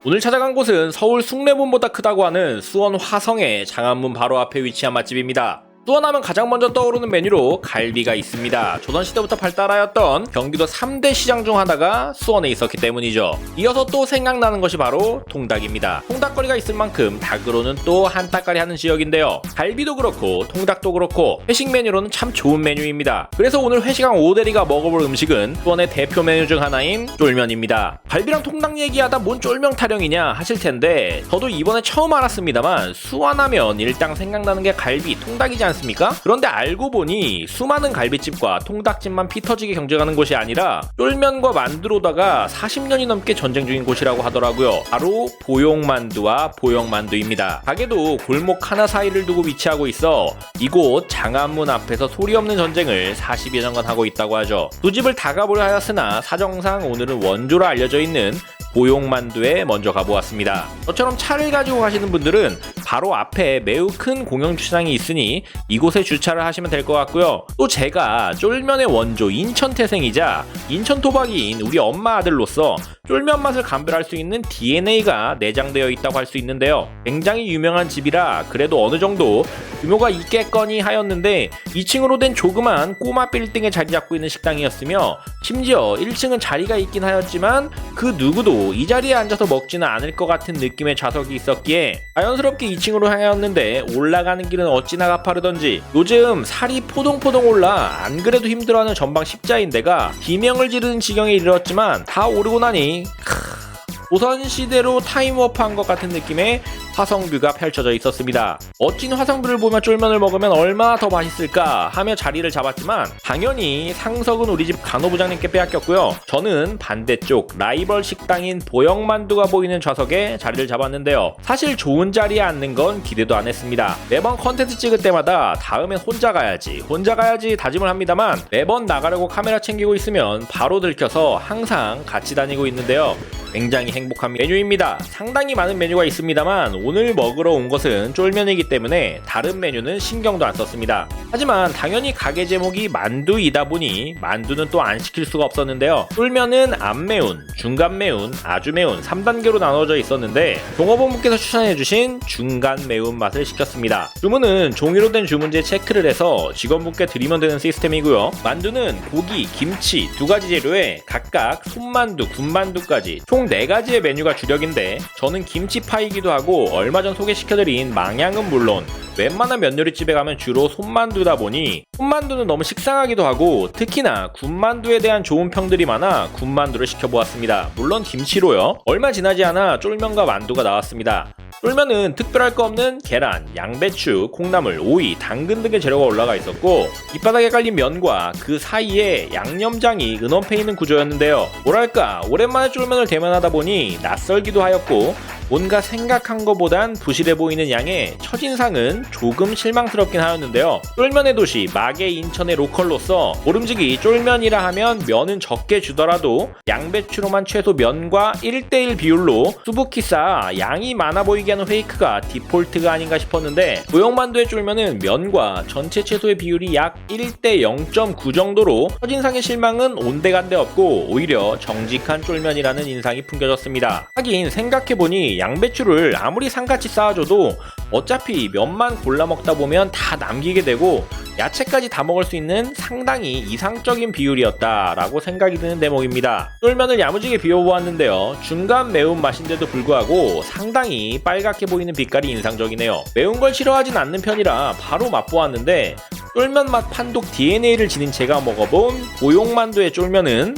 오늘 찾아간 곳은 서울 숭례문보다 크다고 하는 수원 화성의 장안문 바로 앞에 위치한 맛집입니다. 수원하면 가장 먼저 떠오르는 메뉴로 갈비가 있습니다. 조선시대부터 발달하였던 경기도 3대 시장 중 하나가 수원에 있었기 때문이죠. 이어서 또 생각나는 것이 바로 통닭입니다. 통닭거리가 있을 만큼 닭으로는 또 한따까리 하는 지역인데요. 갈비도 그렇고 통닭도 그렇고 회식 메뉴로는 참 좋은 메뉴입니다. 그래서 오늘 회식왕 오대리가 먹어볼 음식은 수원의 대표 메뉴 중 하나인 쫄면입니다. 갈비랑 통닭 얘기하다 뭔 쫄면 타령이냐 하실 텐데 저도 이번에 처음 알았습니다만 수원하면 일당 생각나는 게 갈비, 통닭이지 않습니까? 그런데 알고 보니 수많은 갈비집과 통닭집만 피터지게 경쟁하는 곳이 아니라 쫄면과 만두로다가 40년이 넘게 전쟁 중인 곳이라고 하더라고요. 바로 보용만두와 보영만두입니다. 가게도 골목 하나 사이를 두고 위치하고 있어 이곳 장안문 앞에서 소리 없는 전쟁을 40여 년간 하고 있다고 하죠. 두 집을 다 가보려 하였으나 사정상 오늘은 원조로 알려져 있는 보용만두에 먼저 가보았습니다. 저처럼 차를 가지고 가시는 분들은 바로 앞에 매우 큰 공영주차장이 있으니 이곳에 주차를 하시면 될 것 같고요. 또 제가 쫄면의 원조 인천 태생이자 인천 토박이인 우리 엄마 아들로서 쫄면 맛을 감별할 수 있는 DNA가 내장되어 있다고 할 수 있는데요. 굉장히 유명한 집이라 그래도 어느 정도 규모가 있겠거니 하였는데 2층으로 된 조그만 꼬마 빌딩에 자리 잡고 있는 식당이었으며 심지어 1층은 자리가 있긴 하였지만 그 누구도 이 자리에 앉아서 먹지는 않을 것 같은 느낌의 좌석이 있었기에 자연스럽게 2층으로 향하였는데 올라가는 길은 어찌나 가파르던지 요즘 살이 포동포동 올라 안 그래도 힘들어하는 전방 십자인대가 비명을 지르는 지경에 이르렀지만 다 오르고 나니 조선시대로 타임워프한 것 같은 느낌의 화성뷰가 펼쳐져 있었습니다. 멋진 화성뷰를 보며 쫄면을 먹으면 얼마나 더 맛있을까 하며 자리를 잡았지만 당연히 상석은 우리 집 간호부장님께 빼앗겼고요. 저는 반대쪽 라이벌 식당인 보영만두가 보이는 좌석에 자리를 잡았는데요. 사실 좋은 자리에 앉는 건 기대도 안 했습니다. 매번 컨텐츠 찍을 때마다 다음엔 혼자 가야지 다짐을 합니다만 매번 나가려고 카메라 챙기고 있으면 바로 들켜서 항상 같이 다니고 있는데요. 굉장히 행복한 메뉴입니다. 상당히 많은 메뉴가 있습니다만 오늘 먹으러 온 것은 쫄면이기 때문에 다른 메뉴는 신경도 안 썼습니다. 하지만 당연히 가게 제목이 만두이다 보니 만두는 또 안 시킬 수가 없었는데요. 쫄면은 안 매운, 중간 매운, 아주 매운 3단계로 나눠져 있었는데 종업원분께서 추천해주신 중간 매운 맛을 시켰습니다. 주문은 종이로 된 주문지에 체크를 해서 직원분께 드리면 되는 시스템이고요. 만두는 고기, 김치 두 가지 재료에 각각 손만두, 군만두까지 총 4가지의 메뉴가 주력인데 저는 김치파이기도 하고 얼마 전 소개시켜드린 망향은 물론 웬만한 면요리집에 가면 주로 손만두다 보니 손만두는 너무 식상하기도 하고 특히나 군만두에 대한 좋은 평들이 많아 군만두를 시켜보았습니다. 물론 김치로요. 얼마 지나지 않아 쫄면과 만두가 나왔습니다. 쫄면은 특별할 거 없는 계란, 양배추, 콩나물, 오이, 당근 등의 재료가 올라가 있었고 밑바닥에 깔린 면과 그 사이에 양념장이 은원패 있는 구조였는데요. 뭐랄까 오랜만에 쫄면을 대면하다 보니 낯설기도 하였고 뭔가 생각한 것보단 부실해 보이는 양의 첫인상은 조금 실망스럽긴 하였는데요. 쫄면의 도시 마계 인천의 로컬로서 모름지기 쫄면이라 하면 면은 적게 주더라도 양배추로만 최소 면과 1:1 비율로 수북히 쌓아 양이 많아 보이게 하는 페이크가 디폴트가 아닌가 싶었는데 보영만두의 쫄면은 면과 전체 채소의 비율이 약 1:0.9 정도로 첫인상의 실망은 온데간데 없고 오히려 정직한 쫄면이라는 인상이 풍겨졌습니다. 하긴 생각해보니 양배추를 아무리 상같이 쌓아줘도 어차피 면만 골라 먹다 보면 다 남기게 되고 야채까지 다 먹을 수 있는 상당히 이상적인 비율이었다라고 생각이 드는 대목입니다. 쫄면을 야무지게 비워보았는데요. 중간 매운 맛인데도 불구하고 상당히 빨갛게 보이는 빛깔이 인상적이네요. 매운 걸 싫어하진 않는 편이라 바로 맛보았는데 쫄면 맛 판독 DNA를 지닌 제가 먹어본 보용만두의 쫄면은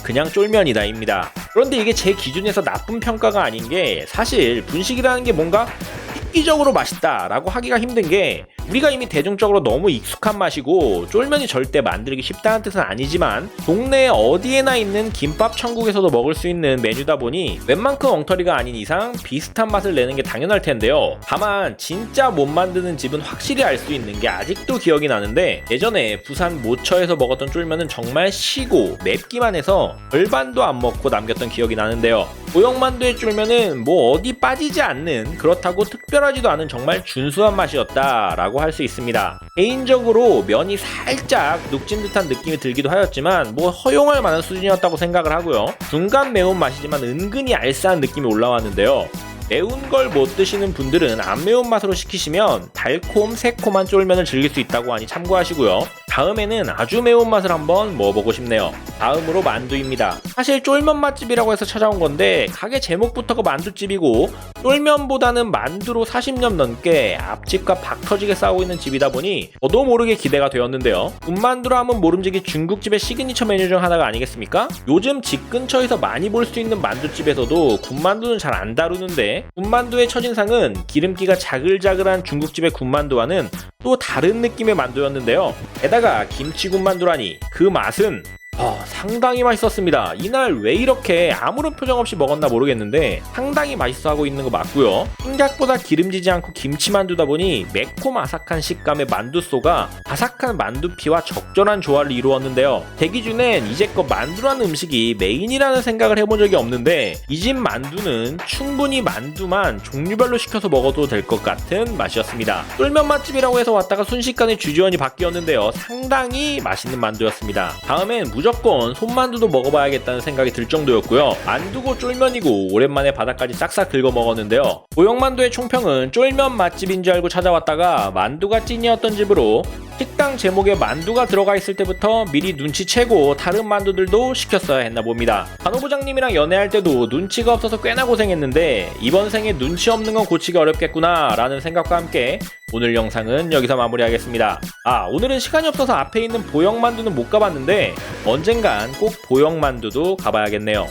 그냥 쫄면이다입니다. 그런데 이게 제 기준에서 나쁜 평가가 아닌 게 사실 분식이라는 게 뭔가 획기적으로 맛있다라고 하기가 힘든 게 우리가 이미 대중적으로 너무 익숙한 맛이고 쫄면이 절대 만들기 쉽다는 뜻은 아니지만 동네 어디에나 있는 김밥 천국에서도 먹을 수 있는 메뉴다 보니 웬만큼 엉터리가 아닌 이상 비슷한 맛을 내는 게 당연할 텐데요. 다만 진짜 못 만드는 집은 확실히 알 수 있는 게 아직도 기억이 나는데 예전에 부산 모처에서 먹었던 쫄면은 정말 시고 맵기만 해서 절반도 안 먹고 남겼던 기억이 나는데요. 보영만두의 쫄면은 뭐 어디 빠지지 않는 그렇다고 특별하지도 않은 정말 준수한 맛이었다라고 할 수 있습니다. 개인적으로 면이 살짝 녹진 듯한 느낌이 들기도 하였지만 뭐 허용할 만한 수준이었다고 생각을 하고요. 중간 매운맛이지만 은근히 알싸한 느낌이 올라왔는데요. 매운 걸 못 드시는 분들은 안 매운 맛으로 시키시면 달콤 새콤한 쫄면을 즐길 수 있다고 하니 참고하시고요. 다음에는 아주 매운 맛을 한번 먹어보고 싶네요. 다음으로 만두입니다. 사실 쫄면 맛집이라고 해서 찾아온 건데 가게 제목부터가 만두집이고 쫄면보다는 만두로 40년 넘게 앞집과 박 터지게 싸우고 있는 집이다 보니 저도 모르게 기대가 되었는데요. 군만두라 하면 모름지기 중국집의 시그니처 메뉴 중 하나가 아니겠습니까? 요즘 집 근처에서 많이 볼 수 있는 만두집에서도 군만두는 잘 안 다루는데 군만두의 첫인상은 기름기가 자글자글한 중국집의 군만두와는 또 다른 느낌의 만두였는데요. 게다가 김치 군만두라니 그 맛은 상당히 맛있었습니다. 이날 왜 이렇게 아무런 표정 없이 먹었나 모르겠는데 상당히 맛있어하고 있는 거 맞고요. 생각보다 기름지지 않고 김치만두다 보니 매콤 아삭한 식감의 만두소가 바삭한 만두피와 적절한 조화를 이루었는데요. 제 기준엔 이제껏 만두라는 음식이 메인이라는 생각을 해본 적이 없는데 이 집 만두는 충분히 만두만 종류별로 시켜서 먹어도 될 것 같은 맛이었습니다. 쫄면 맛집이라고 해서 왔다가 순식간에 주지원이 바뀌었는데요. 상당히 맛있는 만두였습니다. 다음엔 무조건 손만두도 먹어봐야겠다는 생각이 들 정도였고요. 만두고 쫄면이고 오랜만에 바닥까지 싹싹 긁어 먹었는데요. 보영만두의 총평은 쫄면 맛집인 줄 알고 찾아왔다가 만두가 찐이었던 집으로 식당 제목에 만두가 들어가 있을 때부터 미리 눈치채고 다른 만두들도 시켰어야 했나 봅니다. 간호부장님이랑 연애할 때도 눈치가 없어서 꽤나 고생했는데 이번 생에 눈치 없는 건 고치기 어렵겠구나 라는 생각과 함께 오늘 영상은 여기서 마무리하겠습니다. 오늘은 시간이 없어서 앞에 있는 보영만두는 못 가봤는데 언젠간 꼭 보영만두도 가봐야겠네요.